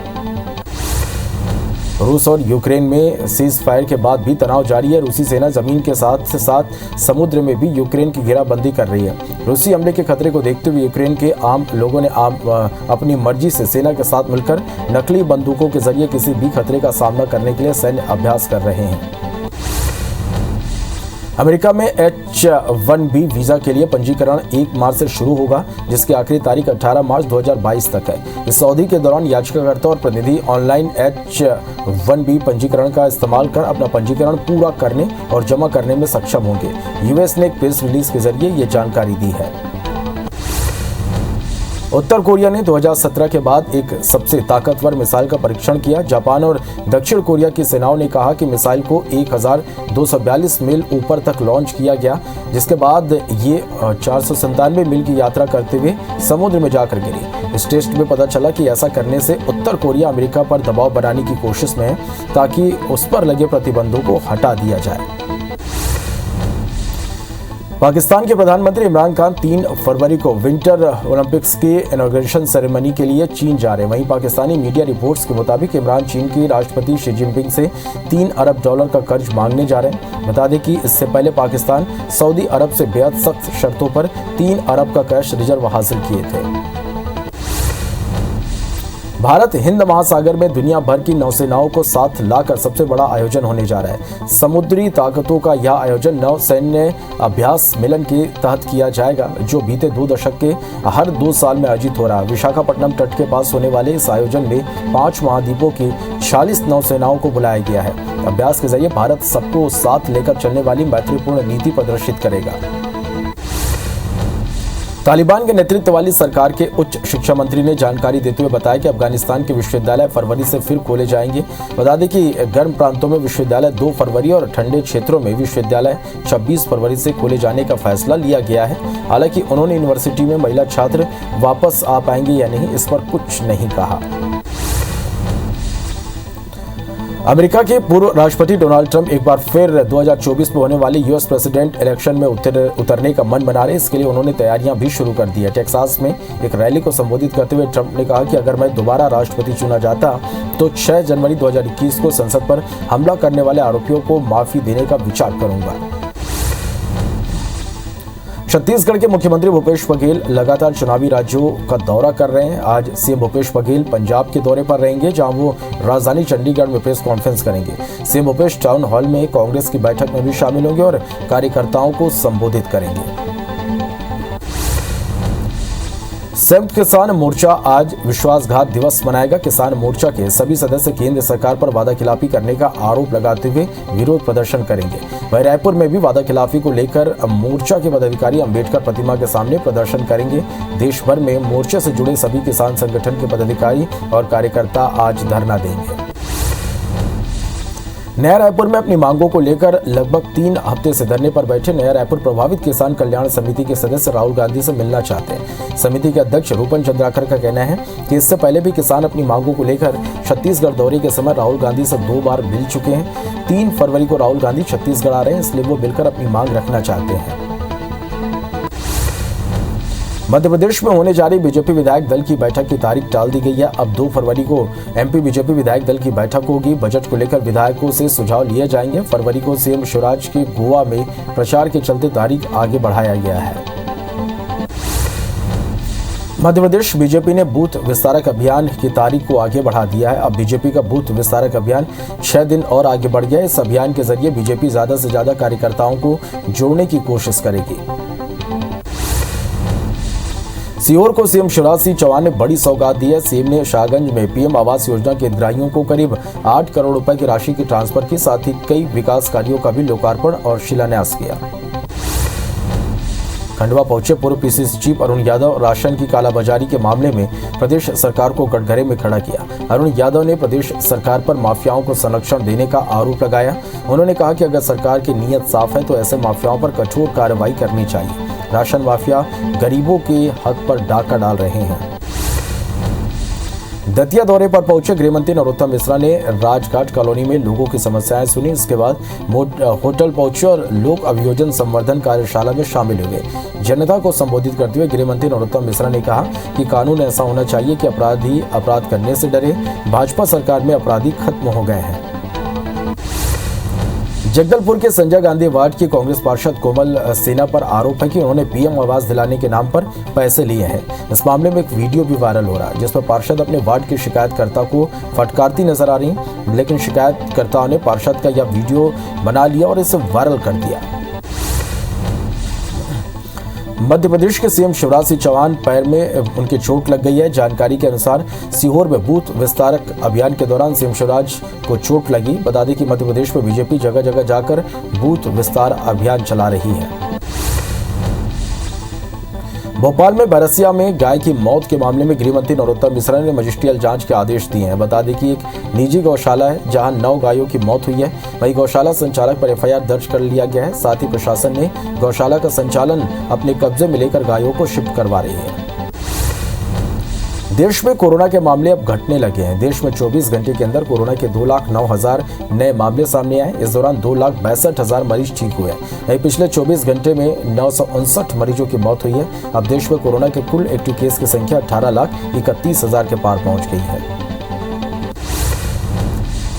रूस और यूक्रेन में सीज फायर के बाद भी तनाव जारी है। रूसी सेना जमीन के साथ समुद्र में भी यूक्रेन की घेराबंदी कर रही है। रूसी हमले के खतरे को देखते हुए यूक्रेन के आम लोगों ने अपनी मर्जी से सेना के साथ मिलकर नकली बंदूकों के जरिए किसी भी खतरे का सामना करने के लिए सैन्य अभ्यास कर रहे हैं। अमेरिका में H-1B वीजा के लिए पंजीकरण 1 मार्च से शुरू होगा, जिसकी आखिरी तारीख 18 मार्च 2022 तक है। इस अवधि के दौरान याचिकाकर्ता और प्रतिनिधि ऑनलाइन H-1B पंजीकरण का इस्तेमाल कर अपना पंजीकरण पूरा करने और जमा करने में सक्षम होंगे। यूएस ने एक प्रेस रिलीज के जरिए ये जानकारी दी है। उत्तर कोरिया ने 2017 के बाद एक सबसे ताकतवर मिसाइल का परीक्षण किया। जापान और दक्षिण कोरिया की सेनाओं ने कहा कि मिसाइल को 1242 मील ऊपर तक लॉन्च किया गया, जिसके बाद ये 497 मील की यात्रा करते हुए समुद्र में जाकर गिरी। इस टेस्ट में पता चला कि ऐसा करने से उत्तर कोरिया अमेरिका पर दबाव बनाने की कोशिश में है, ताकि उस पर लगे प्रतिबंधों को हटा दिया जाए। पाकिस्तान के प्रधानमंत्री इमरान खान 3 फरवरी को विंटर ओलंपिक्स के इनॉग्रेशन सेरेमनी के लिए चीन जा रहे हैं। वहीं पाकिस्तानी मीडिया रिपोर्ट्स के मुताबिक इमरान चीन की राष्ट्रपति शी जिनपिंग से $3 अरब का कर्ज मांगने जा रहे हैं। बता दें कि इससे पहले पाकिस्तान सऊदी अरब से बेहद सख्त शर्तों पर $3 अरब का कैश रिजर्व हासिल किए थे। भारत हिंद महासागर में दुनिया भर की नौसेनाओं को साथ लाकर सबसे बड़ा आयोजन होने जा रहा है। समुद्री ताकतों का यह आयोजन नौ सैन्य अभ्यास मिलन के तहत किया जाएगा, जो बीते 2 दशक के हर 2 साल में आयोजित हो रहा है। विशाखापट्टनम तट के पास होने वाले इस आयोजन में 5 महाद्वीपों की 46 नौसेनाओं को बुलाया गया है। अभ्यास के जरिए भारत सबको साथ लेकर चलने वाली मैत्रीपूर्ण नीति प्रदर्शित करेगा। तालिबान के नेतृत्व वाली सरकार के उच्च शिक्षा मंत्री ने जानकारी देते हुए बताया कि अफगानिस्तान के विश्वविद्यालय फरवरी से फिर खोले जाएंगे। बता दें कि गर्म प्रांतों में विश्वविद्यालय 2 फरवरी और ठंडे क्षेत्रों में विश्वविद्यालय 26 फरवरी से खोले जाने का फैसला लिया गया है। हालांकि उन्होंने यूनिवर्सिटी में महिला छात्र वापस आ पाएंगे या नहीं, इस पर कुछ नहीं कहा। अमेरिका के पूर्व राष्ट्रपति डोनाल्ड ट्रंप एक बार फिर 2024 में होने वाले यूएस प्रेसिडेंट इलेक्शन में उतरने का मन बना रहे। इसके लिए उन्होंने तैयारियां भी शुरू कर दी है। टेक्सास में एक रैली को संबोधित करते हुए ट्रंप ने कहा कि अगर मैं दोबारा राष्ट्रपति चुना जाता तो 6 जनवरी 2021 को संसद पर हमला करने वाले आरोपियों को माफी देने का विचार करूंगा। छत्तीसगढ़ के मुख्यमंत्री भूपेश बघेल लगातार चुनावी राज्यों का दौरा कर रहे हैं। आज सीएम भूपेश बघेल पंजाब के दौरे पर रहेंगे, जहां वो राजधानी चंडीगढ़ में प्रेस कॉन्फ्रेंस करेंगे। सीएम भूपेश टाउन हॉल में कांग्रेस की बैठक में भी शामिल होंगे और कार्यकर्ताओं को संबोधित करेंगे। संयुक्त किसान मोर्चा आज विश्वासघात दिवस मनाएगा। किसान मोर्चा के सभी सदस्य केंद्र सरकार पर वादाखिलाफी करने का आरोप लगाते हुए विरोध प्रदर्शन करेंगे। वहीं रायपुर में भी वादाखिलाफी को लेकर मोर्चा के पदाधिकारी अंबेडकर प्रतिमा के सामने प्रदर्शन करेंगे। देश भर में मोर्चे से जुड़े सभी किसान संगठन के पदाधिकारी और कार्यकर्ता आज धरना देंगे। नया रायपुर में अपनी मांगों को लेकर लगभग 3 हफ्ते से धरने पर बैठे नया रायपुर प्रभावित किसान कल्याण समिति के सदस्य राहुल गांधी से मिलना चाहते हैं। समिति के अध्यक्ष रूपन चंद्राकर का कहना है कि इससे पहले भी किसान अपनी मांगों को लेकर छत्तीसगढ़ दौरे के समय राहुल गांधी से 2 बार मिल चुके हैं। 3 फरवरी को राहुल गांधी छत्तीसगढ़ आ रहे हैं, इसलिए वो मिलकर अपनी मांग रखना चाहते हैं। मध्य प्रदेश में होने जा रही बीजेपी विधायक दल की बैठक की तारीख टाल दी गई है। अब 2 फरवरी को एमपी बीजेपी विधायक दल की बैठक होगी। बजट को लेकर विधायकों से सुझाव लिए जाएंगे। फरवरी को सीएम शिवराज के गोवा में प्रचार के चलते तारीख आगे बढ़ाया गया है। मध्य प्रदेश बीजेपी ने बूथ विस्तारक अभियान की तारीख को आगे बढ़ा दिया है। अब बीजेपी का बूथ विस्तारक अभियान 6 दिन और आगे बढ़ गया है। इस अभियान के जरिए बीजेपी ज्यादा से ज्यादा कार्यकर्ताओं को जोड़ने की कोशिश करेगी। सीहोर को सीएम शिवराज सिंह चौहान ने बड़ी सौगात दी है। सीएम ने शाहगंज में पीएम आवास योजना के हितग्राहियों को करीब 8 करोड़ रुपए की राशि की ट्रांसफर की, साथ ही कई विकास कार्यों का भी लोकार्पण और शिलान्यास किया। खंडवा पहुंचे पूर्व PCC chief Arun Yadav. Ration की कालाबाजारी के मामले में प्रदेश सरकार को कटघरे में खड़ा किया। अरुण यादव ने प्रदेश सरकार पर माफियाओं को संरक्षण देने का आरोप लगाया। उन्होंने कहा कि अगर सरकार की नीयत साफ है तो ऐसे माफियाओं पर कठोर कार्रवाई करनी चाहिए। राशन माफिया गरीबों के हक पर डाका डाल रहे हैं। दतिया दौरे पर पहुंचे गृह मंत्री नरोत्तम मिश्रा ने राजघाट कॉलोनी में लोगों की समस्याएं सुनी। इसके बाद होटल पहुंचे और लोक अभियोजन संवर्धन कार्यशाला में शामिल हुए। जनता को संबोधित करते हुए गृह मंत्री नरोत्तम मिश्रा ने कहा कि कानून ऐसा होना चाहिए कि अपराधी अपराध करने से डरे। भाजपा सरकार में अपराधी खत्म हो गए हैं। जगदलपुर के संजय गांधी वार्ड की कांग्रेस पार्षद कोमल सेना पर आरोप है कि उन्होंने पीएम आवास दिलाने के नाम पर पैसे लिए हैं। इस मामले में एक वीडियो भी वायरल हो रहा है जिसमें पार्षद अपने वार्ड के शिकायतकर्ता को फटकारती नजर आ रही, लेकिन शिकायतकर्ताओं ने पार्षद का यह वीडियो बना लिया और इसे वायरल कर दिया। मध्य प्रदेश के सीएम शिवराज सिंह चौहान पैर में उनके चोट लग गई है। जानकारी के अनुसार सीहोर में बूथ विस्तारक अभियान के दौरान सीएम शिवराज को चोट लगी। बता दें कि मध्य प्रदेश में बीजेपी जगह जगह जाकर बूथ विस्तार अभियान चला रही है। भोपाल में बैरसिया में गाय की मौत के मामले में गृह मंत्री नरोत्तम मिश्रा ने मजिस्ट्रियल जांच के आदेश दिए हैं। बता दें कि एक निजी गौशाला है जहां 9 गायों की मौत हुई है। वहीं गौशाला संचालक पर एफआईआर दर्ज कर लिया गया है। साथ ही प्रशासन ने गौशाला का संचालन अपने कब्जे में लेकर गायों को शिफ्ट करवा रही है। देश में कोरोना के मामले अब घटने लगे हैं। देश में 24 घंटे के अंदर कोरोना के 2,09,000 नए मामले सामने आए। इस दौरान 2,62,000 मरीज ठीक हुए। वहीं पिछले 24 घंटे में 959 मरीजों की मौत हुई है। अब देश में कोरोना के कुल एक्टिव केस की संख्या 18,31,000 के पार पहुंच गई है।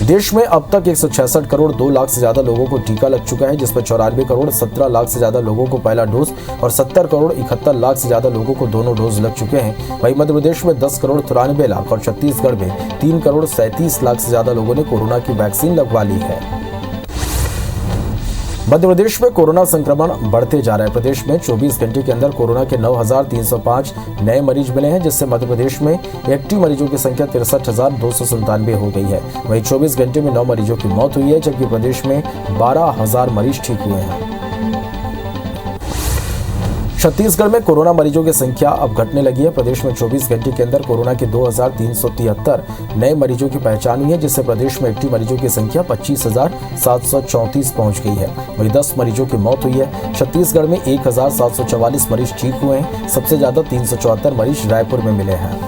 देश में अब तक 166 करोड़ 2 लाख से ज्यादा लोगों को टीका लग चुका है, जिसमें 94 करोड़ 17 लाख से ज्यादा लोगों को पहला डोज और 70 करोड़ 71 लाख से ज्यादा लोगों को दोनों डोज लग चुके हैं। वहीं मध्य प्रदेश में 10 करोड़ 93 लाख और छत्तीसगढ़ में 3 करोड़ 37 लाख से ज्यादा लोगों ने कोरोना की वैक्सीन लगवा ली है। मध्य प्रदेश में कोरोना संक्रमण बढ़ते जा रहा है। प्रदेश में 24 घंटे के अंदर कोरोना के 9,305 नए मरीज मिले हैं, जिससे मध्य प्रदेश में एक्टिव मरीजों की संख्या 63,297 हो गई है। वहीं 24 घंटे में 9 मरीजों की मौत हुई है, जबकि प्रदेश में 12,000 मरीज ठीक हुए हैं। छत्तीसगढ़ में कोरोना मरीजों की संख्या अब घटने लगी है। प्रदेश में 24 घंटे के अंदर कोरोना के 2,373 नए मरीजों की पहचान हुई है, जिससे प्रदेश में एक्टिव मरीजों की संख्या 25,734 पहुंच गई है। वहीं 10 मरीजों की मौत हुई है। छत्तीसगढ़ में 1,744 मरीज ठीक हुए हैं। सबसे ज्यादा 374 मरीज रायपुर में मिले हैं।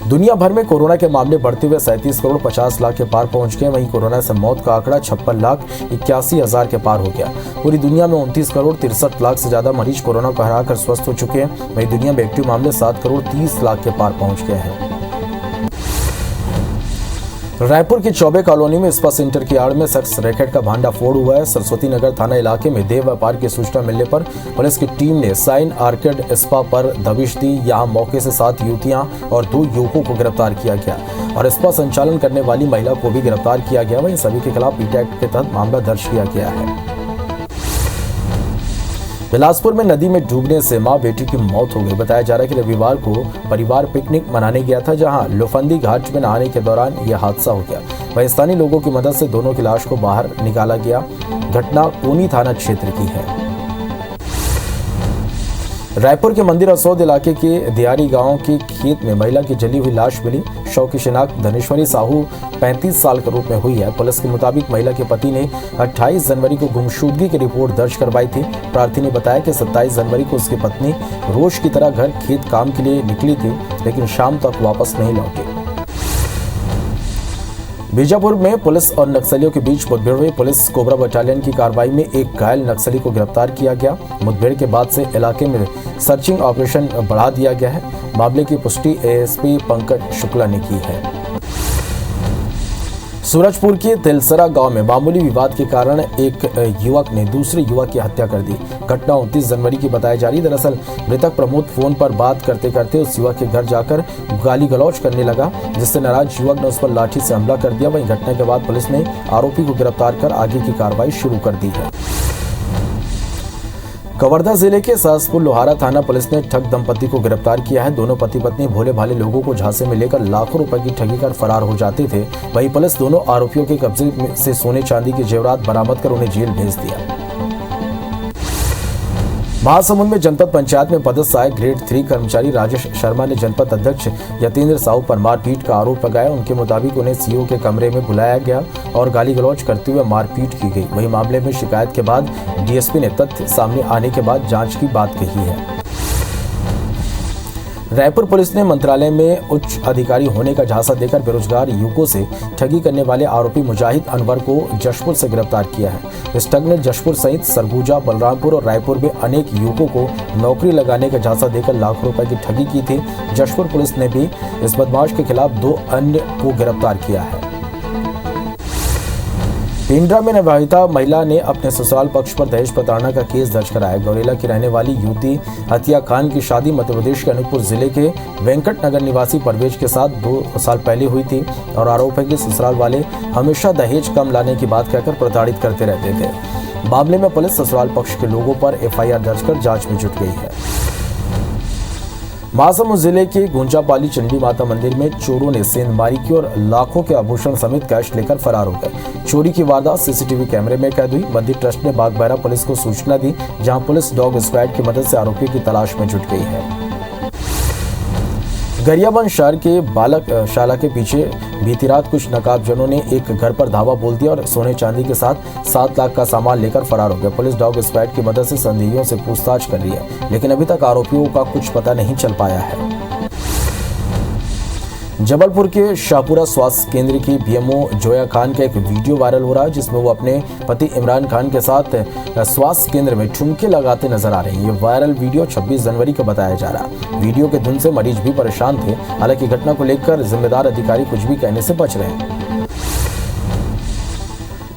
दुनिया भर में कोरोना के मामले बढ़ते हुए 37 करोड़ 50 लाख के पार पहुंच गए। वहीं कोरोना से मौत का आंकड़ा 56,81,000 के पार हो गया। पूरी दुनिया में 29 करोड़ 63 लाख से ज्यादा मरीज कोरोना को हराकर स्वस्थ हो चुके हैं। वहीं दुनिया में एक्टिव मामले 7 करोड़ 30 लाख के पार पहुंच गए हैं। रायपुर की चौबे कॉलोनी में स्पा सेंटर की आड़ में सेक्स रैकेट का भांडाफोड़ हुआ है। सरस्वती नगर थाना इलाके में देह व्यापार की सूचना मिलने पर पुलिस की टीम ने साइन आर्केड स्पा पर दबिश दी। यहां मौके से 7 युवतियां और 2 युवकों को गिरफ्तार किया गया और स्पा संचालन करने वाली महिला को भी गिरफ्तार किया गया। वहीं सभी के खिलाफ पीटा एक्ट के तहत मामला दर्ज किया गया है। बिलासपुर में नदी में डूबने से मां बेटी की मौत हो गई। बताया जा रहा है कि रविवार को परिवार पिकनिक मनाने गया था, जहां लोफंदी घाट में नहाने के दौरान यह हादसा हो गया। वहीं स्थानीय लोगों की मदद से दोनों की लाश को बाहर निकाला गया। घटना कोनी थाना क्षेत्र की है। रायपुर के मंदिर असौद इलाके के दियारी गांव के खेत में महिला की जली हुई लाश मिली। शव की शिनाख्त धनेश्वरी साहू 35 साल के रूप में हुई है। पुलिस के मुताबिक महिला के पति ने 28 जनवरी को गुमशुदगी की रिपोर्ट दर्ज करवाई थी। प्रार्थी ने बताया कि 27 जनवरी को उसकी पत्नी रोज की तरह घर खेत काम के लिए निकली थी, लेकिन शाम तक वापस नहीं लौटी। बीजापुर में पुलिस और नक्सलियों के बीच मुठभेड़ हुई। पुलिस कोबरा बटालियन की कार्रवाई में एक घायल नक्सली को गिरफ्तार किया गया। मुठभेड़ के बाद से इलाके में सर्चिंग ऑपरेशन बढ़ा दिया गया है। मामले की पुष्टि एएसपी पंकज शुक्ला ने की है। सूरजपुर के तिलसरा गांव में मामूली विवाद के कारण एक युवक ने दूसरे युवक की हत्या कर दी। घटना 29 जनवरी की बताई जा रही। दरअसल मृतक प्रमोद फोन पर बात करते करते उस युवक के घर जाकर गाली गलौज करने लगा, जिससे नाराज युवक ने उस पर लाठी से हमला कर दिया। वहीं घटना के बाद पुलिस ने आरोपी को गिरफ्तार कर आगे की कार्रवाई शुरू कर दी है। कवर्धा जिले के सहसपुर लोहारा थाना पुलिस ने ठग दंपति को गिरफ्तार किया है। दोनों पति पत्नी भोले भाले लोगों को झांसे में लेकर लाखों रुपए की ठगी कर फरार हो जाते थे। वहीं पुलिस दोनों आरोपियों के कब्जे से सोने चांदी के जेवरात बरामद कर उन्हें जेल भेज दिया। महासमुंद में जनपद पंचायत में पदस्थ सहायक ग्रेड 3 कर्मचारी राजेश शर्मा ने जनपद अध्यक्ष यतेंद्र साहू पर मारपीट का आरोप लगाया। उनके मुताबिक उन्हें सीओ के कमरे में बुलाया गया और गाली गलौज करते हुए मारपीट की गई। वहीं मामले में शिकायत के बाद डीएसपी ने तथ्य सामने आने के बाद जांच की बात कही है। रायपुर पुलिस ने मंत्रालय में उच्च अधिकारी होने का झांसा देकर बेरोजगार युवकों से ठगी करने वाले आरोपी मुजाहिद अनवर को जशपुर से गिरफ्तार किया है। इस ठग ने जशपुर सहित सरगुजा, बलरामपुर और रायपुर में अनेक युवकों को नौकरी लगाने का झांसा देकर लाखों रुपए की ठगी की थी। जशपुर पुलिस ने भी इस बदमाश के खिलाफ 2 अन्य को गिरफ्तार किया है। पिंडरा में नवविवाहिता महिला ने अपने ससुराल पक्ष पर दहेज प्रताड़ना का केस दर्ज कराया। गौरेला की रहने वाली युवती अतिया खान की शादी मध्य प्रदेश के अनूपपुर जिले के वेंकट नगर निवासी परवेज के साथ 2 साल पहले हुई थी और आरोप है कि ससुराल वाले हमेशा दहेज कम लाने की बात कहकर प्रताड़ित करते रहते थे। मामले में पुलिस ससुराल पक्ष के लोगों पर एफआईआर दर्ज कर जांच में जुट गई है। महासमुंद जिले के गुंजापाली चंडी माता मंदिर में चोरों ने सेंधमारी की और लाखों के आभूषण समेत कैश लेकर फरार हो गए। चोरी की वारदात सीसीटीवी कैमरे में कैद हुई। मंदिर ट्रस्ट ने बागबाहरा पुलिस को सूचना दी, जहां पुलिस डॉग स्क्वाड की मदद से आरोपियों की तलाश में जुट गई है। गरियाबंद शहर के बालक शाला के पीछे बीती रात कुछ नकाबजनों ने एक घर पर धावा बोल दिया और सोने चांदी के साथ 7 लाख का सामान लेकर फरार हो गया। पुलिस डॉग स्क्वाड की मदद से संदेहियों से पूछताछ कर रही है, लेकिन अभी तक आरोपियों का कुछ पता नहीं चल पाया है। जबलपुर के शाहपुरा स्वास्थ्य केंद्र की बीएमओ जोया खान का एक वीडियो वायरल हो रहा है, जिसमें वो अपने पति इमरान खान के साथ स्वास्थ्य केंद्र में ठुमके लगाते नजर आ रहे हैं। ये वायरल वीडियो 26 जनवरी का बताया जा रहा। वीडियो के धुन से मरीज भी परेशान थे। हालांकि घटना को लेकर जिम्मेदार अधिकारी कुछ भी कहने से बच रहे हैं।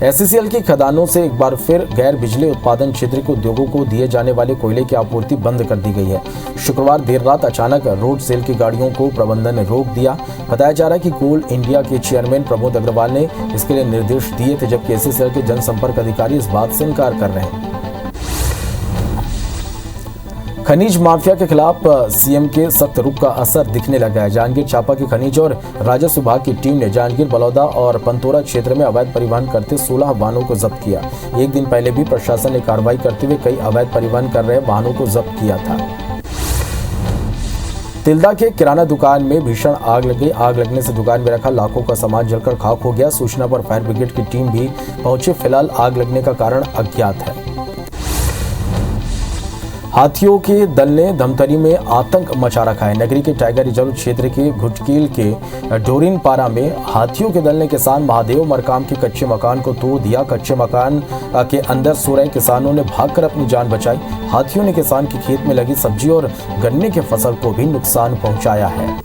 एससीसीएल की खदानों से एक बार फिर गैर बिजली उत्पादन क्षेत्र के उद्योगों को दिए जाने वाले कोयले की आपूर्ति बंद कर दी गई है। शुक्रवार देर रात अचानक रोड सेल की गाड़ियों को प्रबंधन ने रोक दिया। बताया जा रहा है कि कोल इंडिया के चेयरमैन प्रमोद अग्रवाल ने इसके लिए निर्देश दिए थे, जबकि एससीसीएल के जनसंपर्क अधिकारी इस बात से इनकार कर रहे हैं। खनिज माफिया के खिलाफ सीएम के सख्त रुख का असर दिखने लगा है। जांजगीर चांपा की खनिज और राजस्व विभाग की टीम ने जांजगीर, बलौदा और पंतोरा क्षेत्र में अवैध परिवहन करते 16 वाहनों को जब्त किया। एक दिन पहले भी प्रशासन ने कार्रवाई करते हुए कई अवैध परिवहन कर रहे वाहनों को जब्त किया था। तिल्दा के किराना दुकान में भीषण आग लग गई। आग लगने से दुकान में रखा लाखों का सामान जलकर खाक हो गया। सूचना पर फायर ब्रिगेड की टीम भी पहुंची। फिलहाल आग लगने का कारण अज्ञात है। हाथियों के दल ने धमतरी में आतंक मचा रखा है। नगरी के टाइगर रिजर्व क्षेत्र के घुटकील के डोरिन पारा में हाथियों के दल ने किसान महादेव मरकाम के कच्चे मकान को तोड़ दिया। कच्चे मकान के अंदर सो रहे किसानों ने भागकर अपनी जान बचाई। हाथियों ने किसान के खेत में लगी सब्जी और गन्ने के फसल को भी नुकसान पहुंचाया है।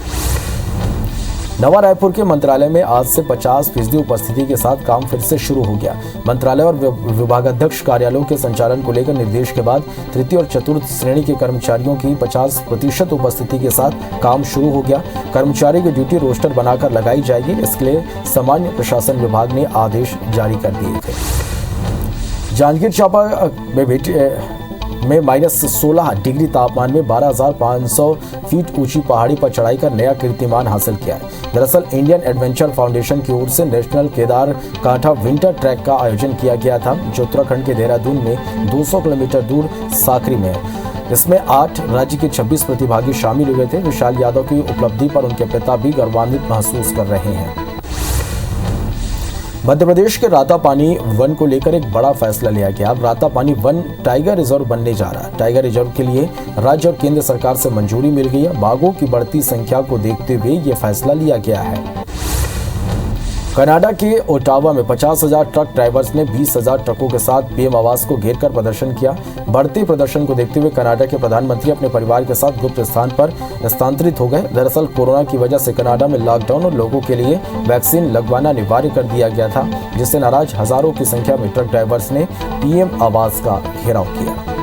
नवा रायपुर के मंत्रालय में आज से 50% उपस्थिति के साथ काम फिर से शुरू हो गया। मंत्रालय और विभागाध्यक्ष कार्यालयों के संचालन को लेकर निर्देश के बाद तृतीय और चतुर्थ श्रेणी के कर्मचारियों की 50% उपस्थिति के साथ काम शुरू हो गया। कर्मचारी की ड्यूटी रोस्टर बनाकर लगाई जाएगी। इसके लिए सामान्य प्रशासन विभाग ने आदेश जारी कर दिए थे। जांजगीर चांपा में -16 डिग्री तापमान में 12,500 फीट ऊंची पहाड़ी पर चढ़ाई कर नया कीर्तिमान हासिल किया है। दरअसल इंडियन एडवेंचर फाउंडेशन की ओर से नेशनल केदार कांठा विंटर ट्रैक का आयोजन किया गया था, जो उत्तराखंड के देहरादून में 200 किलोमीटर दूर साकरी में है। इसमें 8 राज्य के 26 प्रतिभागी शामिल हुए थे। विशाल यादव की उपलब्धि पर उनके पिता भी गर्वान्वित महसूस कर रहे हैं। मध्य प्रदेश के रातापानी वन को लेकर एक बड़ा फैसला लिया गया। अब रातापानी वन टाइगर रिजर्व बनने जा रहा है। टाइगर रिजर्व के लिए राज्य और केंद्र सरकार से मंजूरी मिल गई है। बाघों की बढ़ती संख्या को देखते हुए ये फैसला लिया गया है। कनाडा के ओटावा में 50,000 ट्रक ड्राइवर्स ने 20,000 ट्रकों के साथ पीएम आवास को घेरकर प्रदर्शन किया। बढ़ते प्रदर्शन को देखते हुए कनाडा के प्रधानमंत्री अपने परिवार के साथ गुप्त स्थान पर स्थानांतरित हो गए। दरअसल कोरोना की वजह से कनाडा में लॉकडाउन और लोगों के लिए वैक्सीन लगवाना अनिवार्य कर दिया गया था, जिससे नाराज हजारों की संख्या में ट्रक ड्राइवर्स ने पीएम आवास का घेराव किया।